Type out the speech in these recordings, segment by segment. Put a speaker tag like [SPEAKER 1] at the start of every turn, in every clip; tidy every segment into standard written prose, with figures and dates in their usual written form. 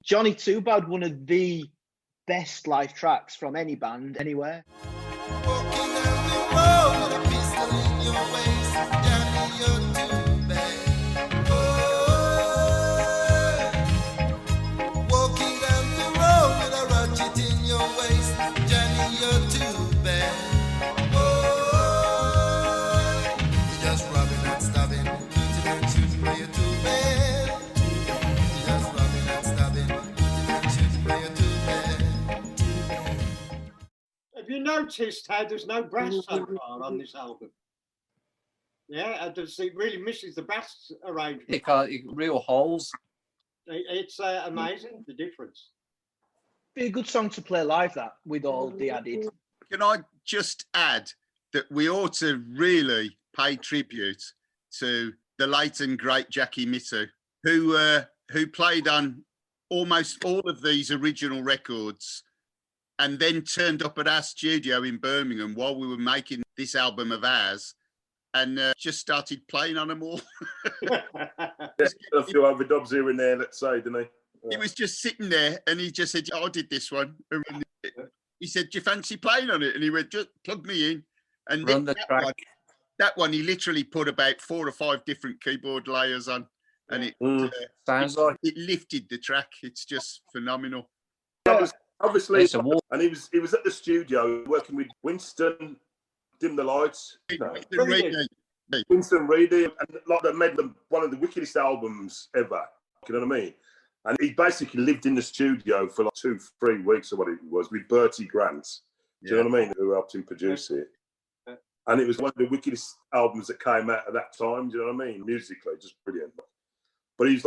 [SPEAKER 1] Johnny Too Bad, one of the best live tracks from any band anywhere.
[SPEAKER 2] Walking down the road with a pistol in your waist, Johnny, you're too bad. Oh, walking down the road with a ratchet in your waist, Johnny, you're too bad. Oh, you're just robbing and stabbing, shooting and shooting, but you're too bad. You're just robbing and stabbing, shooting and shooting, but you're too bad.
[SPEAKER 3] Have you noticed how there's no brass so far on this album? Yeah, it really misses the brass arrangement.
[SPEAKER 4] You can't, real holes.
[SPEAKER 3] It's amazing, the difference.
[SPEAKER 1] Be a good song to play live, that, with all the added.
[SPEAKER 5] Can I just add that we ought to really pay tribute to the late and great Jackie Mittu, who played on almost all of these original records and then turned up at our studio in Birmingham while we were making this album of ours and just started playing on them all.
[SPEAKER 6] A few overdubs here and there, let's say, didn't he?
[SPEAKER 5] He was just sitting there and he just said, I did this one. And he said, do you fancy playing on it? And he went, just plug me in. And
[SPEAKER 4] Run the track.
[SPEAKER 5] That one, he literally put about 4 or 5 different keyboard layers on. And it
[SPEAKER 4] sounds like
[SPEAKER 5] it lifted the track. It's just phenomenal.
[SPEAKER 6] Obviously, and he was at the studio working with Winston, Dim the Lights. Winston Reedy, and like they made them one of the wickedest albums ever. You know what I mean? And he basically lived in the studio for like 2-3 weeks or what it was with Bertie Grant. Do you know what I mean? Who helped him produce it. And it was one of the wickedest albums that came out at that time. Do you know what I mean? Musically, just brilliant. But he's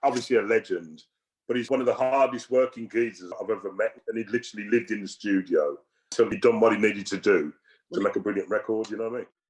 [SPEAKER 6] obviously a legend. But he's one of the hardest working geezers I've ever met. And he literally lived in the studio until he'd done what he needed to do to make a brilliant record, you know what I mean?